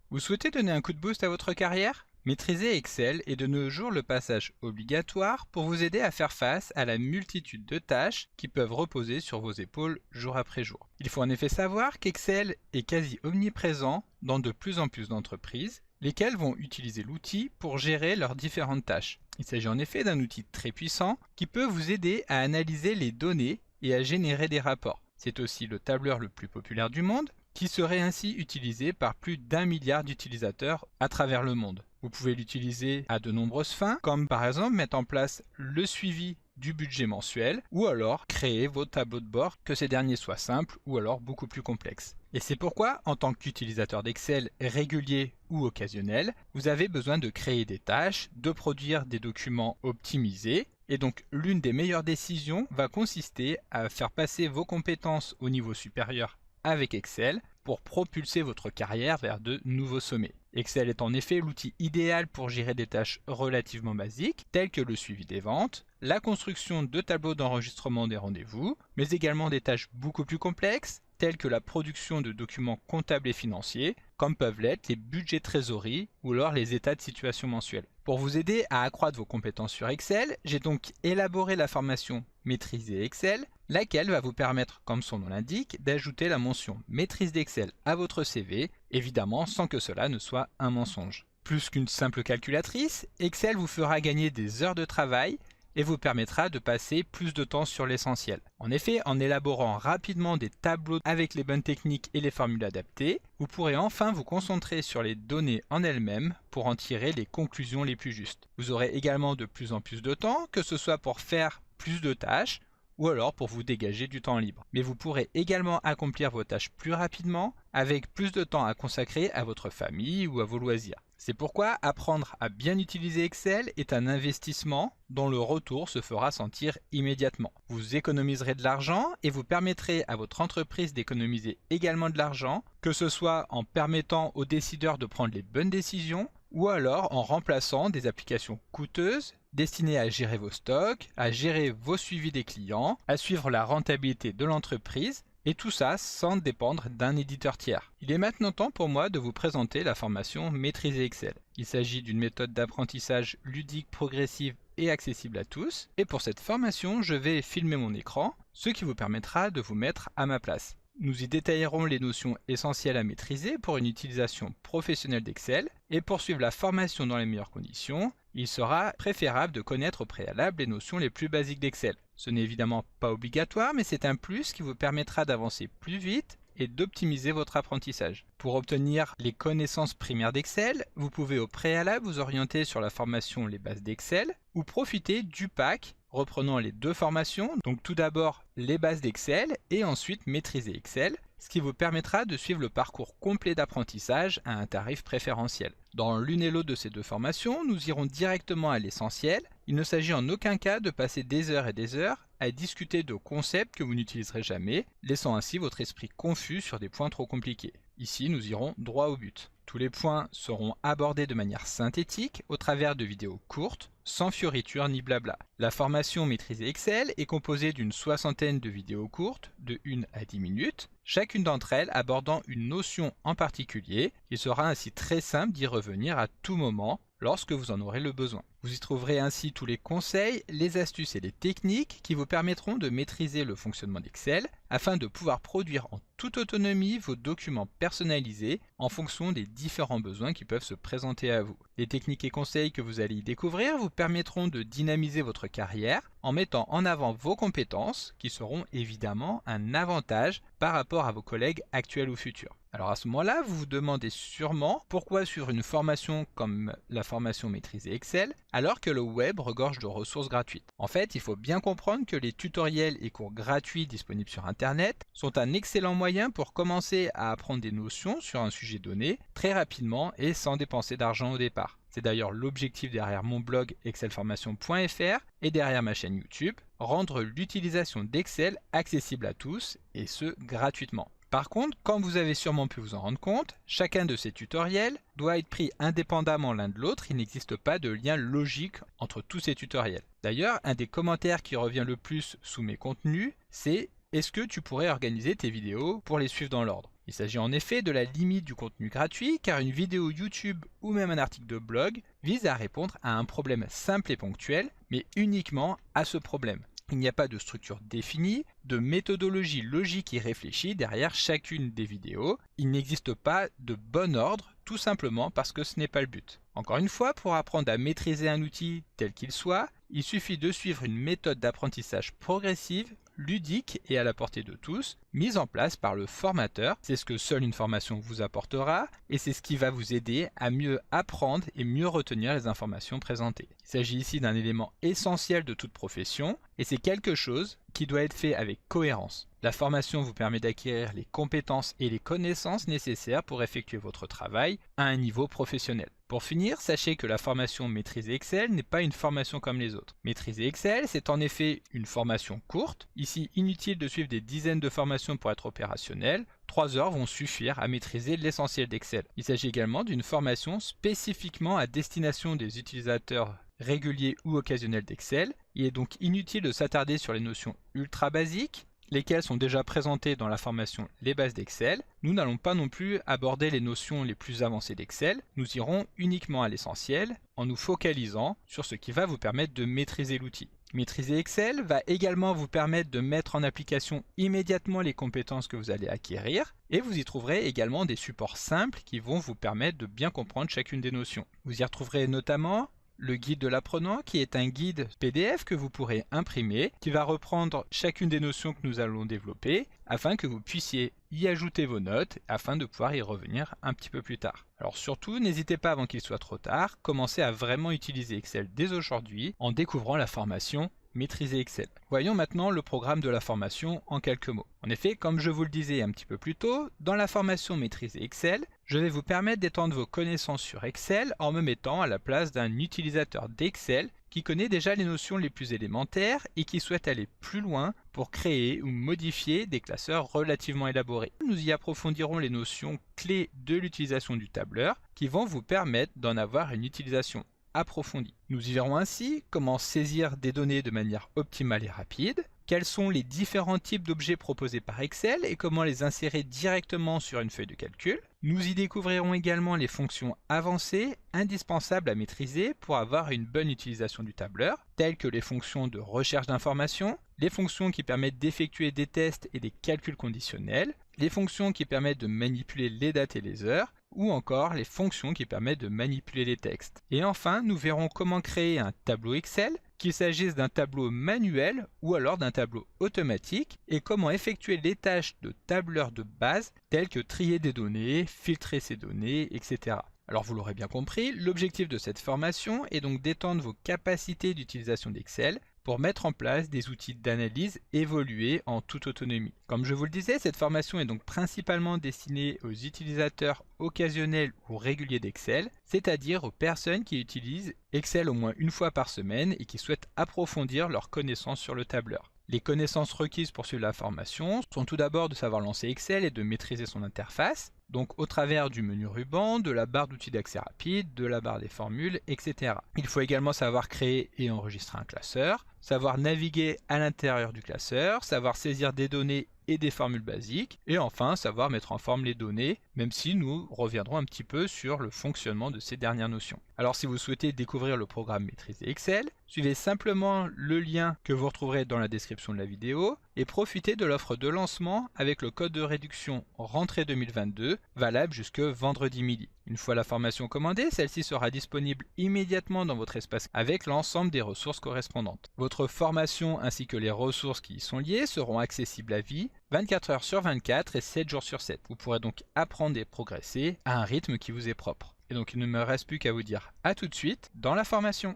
Vous souhaitez donner un coup de boost à votre carrière? Maîtriser Excel est de nos jours le passage obligatoire pour vous aider à faire face à la multitude de tâches qui peuvent reposer sur vos épaules jour après jour. Il faut en effet savoir qu'Excel est quasi omniprésent dans de plus en plus d'entreprises, lesquelles vont utiliser l'outil pour gérer leurs différentes tâches. Il s'agit en effet d'un outil très puissant qui peut vous aider à analyser les données et à générer des rapports. C'est aussi le tableur le plus populaire du monde, qui serait ainsi utilisé par plus d'1 milliard d'utilisateurs à travers le monde. Vous pouvez l'utiliser à de nombreuses fins, comme par exemple mettre en place le suivi du budget mensuel, ou alors créer vos tableaux de bord, que ces derniers soient simples ou alors beaucoup plus complexes. Et c'est pourquoi, en tant qu'utilisateur d'Excel régulier ou occasionnel, vous avez besoin de créer des tâches, de produire des documents optimisés, et donc l'une des meilleures décisions va consister à faire passer vos compétences au niveau supérieur avec Excel pour propulser votre carrière vers de nouveaux sommets. Excel est en effet l'outil idéal pour gérer des tâches relativement basiques, telles que le suivi des ventes, la construction de tableaux d'enregistrement des rendez-vous, mais également des tâches beaucoup plus complexes, telles que la production de documents comptables et financiers, comme peuvent l'être les budgets trésorerie ou alors les états de situation mensuels. Pour vous aider à accroître vos compétences sur Excel, j'ai donc élaboré la formation Maîtriser Excel, laquelle va vous permettre, comme son nom l'indique, d'ajouter la mention Maîtrise d'Excel à votre CV, évidemment sans que cela ne soit un mensonge. Plus qu'une simple calculatrice, Excel vous fera gagner des heures de travail et vous permettra de passer plus de temps sur l'essentiel. En effet, en élaborant rapidement des tableaux avec les bonnes techniques et les formules adaptées, vous pourrez enfin vous concentrer sur les données en elles-mêmes pour en tirer les conclusions les plus justes. Vous aurez également de plus en plus de temps, que ce soit pour faire plus de tâches, ou alors pour vous dégager du temps libre. Mais vous pourrez également accomplir vos tâches plus rapidement, avec plus de temps à consacrer à votre famille ou à vos loisirs. C'est pourquoi apprendre à bien utiliser Excel est un investissement dont le retour se fera sentir immédiatement. Vous économiserez de l'argent et vous permettrez à votre entreprise d'économiser également de l'argent, que ce soit en permettant aux décideurs de prendre les bonnes décisions ou alors en remplaçant des applications coûteuses destinées à gérer vos stocks, à gérer vos suivis des clients, à suivre la rentabilité de l'entreprise, et tout ça sans dépendre d'un éditeur tiers. Il est maintenant temps pour moi de vous présenter la formation Maîtriser Excel. Il s'agit d'une méthode d'apprentissage ludique, progressive et accessible à tous. Et pour cette formation, je vais filmer mon écran, ce qui vous permettra de vous mettre à ma place. Nous y détaillerons les notions essentielles à maîtriser pour une utilisation professionnelle d'Excel. Et pour suivre la formation dans les meilleures conditions, il sera préférable de connaître au préalable les notions les plus basiques d'Excel. Ce n'est évidemment pas obligatoire, mais c'est un plus qui vous permettra d'avancer plus vite et d'optimiser votre apprentissage. Pour obtenir les connaissances primaires d'Excel, vous pouvez au préalable vous orienter sur la formation Les bases d'Excel ou profiter du pack reprenant les deux formations, donc tout d'abord les bases d'Excel et ensuite Maîtriser Excel, ce qui vous permettra de suivre le parcours complet d'apprentissage à un tarif préférentiel. Dans l'une et l'autre de ces deux formations, nous irons directement à l'essentiel. Il ne s'agit en aucun cas de passer des heures et des heures à discuter de concepts que vous n'utiliserez jamais, laissant ainsi votre esprit confus sur des points trop compliqués. Ici, nous irons droit au but. Tous les points seront abordés de manière synthétique au travers de vidéos courtes, sans fioritures ni blabla. La formation Maîtriser Excel est composée d'une soixantaine de vidéos courtes, de 1 à 10 minutes, chacune d'entre elles abordant une notion en particulier. Il sera ainsi très simple d'y revenir à tout moment lorsque vous en aurez le besoin. Vous y trouverez ainsi tous les conseils, les astuces et les techniques qui vous permettront de maîtriser le fonctionnement d'Excel afin de pouvoir produire en toute autonomie vos documents personnalisés en fonction des différents besoins qui peuvent se présenter à vous. Les techniques et conseils que vous allez y découvrir vous permettront de dynamiser votre carrière en mettant en avant vos compétences qui seront évidemment un avantage par rapport à vos collègues actuels ou futurs. Alors à ce moment-là, vous vous demandez sûrement pourquoi suivre une formation comme la formation Maîtriser Excel alors que le web regorge de ressources gratuites. En fait, il faut bien comprendre que les tutoriels et cours gratuits disponibles sur Internet sont un excellent moyen pour commencer à apprendre des notions sur un sujet donné très rapidement et sans dépenser d'argent au départ. C'est d'ailleurs l'objectif derrière mon blog excelformation.fr et derrière ma chaîne YouTube, rendre l'utilisation d'Excel accessible à tous et ce gratuitement. Par contre, comme vous avez sûrement pu vous en rendre compte, chacun de ces tutoriels doit être pris indépendamment l'un de l'autre, il n'existe pas de lien logique entre tous ces tutoriels. D'ailleurs, un des commentaires qui revient le plus sous mes contenus, c'est « Est-ce que tu pourrais organiser tes vidéos pour les suivre dans l'ordre ?» Il s'agit en effet de la limite du contenu gratuit, car une vidéo YouTube ou même un article de blog vise à répondre à un problème simple et ponctuel, mais uniquement à ce problème. Il n'y a pas de structure définie, de méthodologie logique et réfléchie derrière chacune des vidéos. Il n'existe pas de bon ordre, tout simplement parce que ce n'est pas le but. Encore une fois, pour apprendre à maîtriser un outil tel qu'il soit, il suffit de suivre une méthode d'apprentissage progressive, ludique et à la portée de tous, mise en place par le formateur. C'est ce que seule une formation vous apportera et c'est ce qui va vous aider à mieux apprendre et mieux retenir les informations présentées. Il s'agit ici d'un élément essentiel de toute profession et c'est quelque chose qui doit être fait avec cohérence. La formation vous permet d'acquérir les compétences et les connaissances nécessaires pour effectuer votre travail à un niveau professionnel. Pour finir, sachez que la formation Maîtriser Excel n'est pas une formation comme les autres. Maîtriser Excel, c'est en effet une formation courte. Ici, inutile de suivre des dizaines de formations pour être opérationnel. 3 heures vont suffire à maîtriser l'essentiel d'Excel. Il s'agit également d'une formation spécifiquement à destination des utilisateurs réguliers ou occasionnels d'Excel. Il est donc inutile de s'attarder sur les notions ultra basiques, lesquelles sont déjà présentées dans la formation Les bases d'Excel. Nous n'allons pas non plus aborder les notions les plus avancées d'Excel, nous irons uniquement à l'essentiel en nous focalisant sur ce qui va vous permettre de maîtriser l'outil. Maîtriser Excel va également vous permettre de mettre en application immédiatement les compétences que vous allez acquérir et vous y trouverez également des supports simples qui vont vous permettre de bien comprendre chacune des notions. Vous y retrouverez notamment le guide de l'apprenant qui est un guide PDF que vous pourrez imprimer, qui va reprendre chacune des notions que nous allons développer afin que vous puissiez y ajouter vos notes afin de pouvoir y revenir un petit peu plus tard. Alors surtout, n'hésitez pas avant qu'il soit trop tard, commencez à vraiment utiliser Excel dès aujourd'hui en découvrant la formation Maîtriser Excel. Voyons maintenant le programme de la formation en quelques mots. En effet, comme je vous le disais un petit peu plus tôt, dans la formation Maîtriser Excel, je vais vous permettre d'étendre vos connaissances sur Excel en me mettant à la place d'un utilisateur d'Excel qui connaît déjà les notions les plus élémentaires et qui souhaite aller plus loin pour créer ou modifier des classeurs relativement élaborés. Nous y approfondirons les notions clés de l'utilisation du tableur qui vont vous permettre d'en avoir une utilisation approfondie. Nous y verrons ainsi comment saisir des données de manière optimale et rapide, quels sont les différents types d'objets proposés par Excel et comment les insérer directement sur une feuille de calcul. Nous y découvrirons également les fonctions avancées indispensables à maîtriser pour avoir une bonne utilisation du tableur, telles que les fonctions de recherche d'informations, les fonctions qui permettent d'effectuer des tests et des calculs conditionnels, les fonctions qui permettent de manipuler les dates et les heures, ou encore les fonctions qui permettent de manipuler les textes. Et enfin, nous verrons comment créer un tableau Excel, qu'il s'agisse d'un tableau manuel ou alors d'un tableau automatique, et comment effectuer les tâches de tableur de base telles que trier des données, filtrer ces données, etc. Alors vous l'aurez bien compris, l'objectif de cette formation est donc d'étendre vos capacités d'utilisation d'Excel pour mettre en place des outils d'analyse évolués en toute autonomie. Comme je vous le disais, cette formation est donc principalement destinée aux utilisateurs occasionnels ou réguliers d'Excel, c'est-à-dire aux personnes qui utilisent Excel au moins une fois par semaine et qui souhaitent approfondir leurs connaissances sur le tableur. Les connaissances requises pour suivre la formation sont tout d'abord de savoir lancer Excel et de maîtriser son interface, donc au travers du menu ruban, de la barre d'outils d'accès rapide, de la barre des formules, etc. Il faut également savoir créer et enregistrer un classeur, savoir naviguer à l'intérieur du classeur, savoir saisir des données et des formules basiques, et enfin savoir mettre en forme les données, même si nous reviendrons un petit peu sur le fonctionnement de ces dernières notions. Alors si vous souhaitez découvrir le programme Maîtriser Excel, suivez simplement le lien que vous retrouverez dans la description de la vidéo, et profitez de l'offre de lancement avec le code de réduction rentrée 2022, valable jusque vendredi midi. Une fois la formation commandée, celle-ci sera disponible immédiatement dans votre espace avec l'ensemble des ressources correspondantes. Votre formation ainsi que les ressources qui y sont liées seront accessibles à vie, 24 heures sur 24 et 7 jours sur 7. Vous pourrez donc apprendre et progresser à un rythme qui vous est propre. Et donc il ne me reste plus qu'à vous dire à tout de suite dans la formation.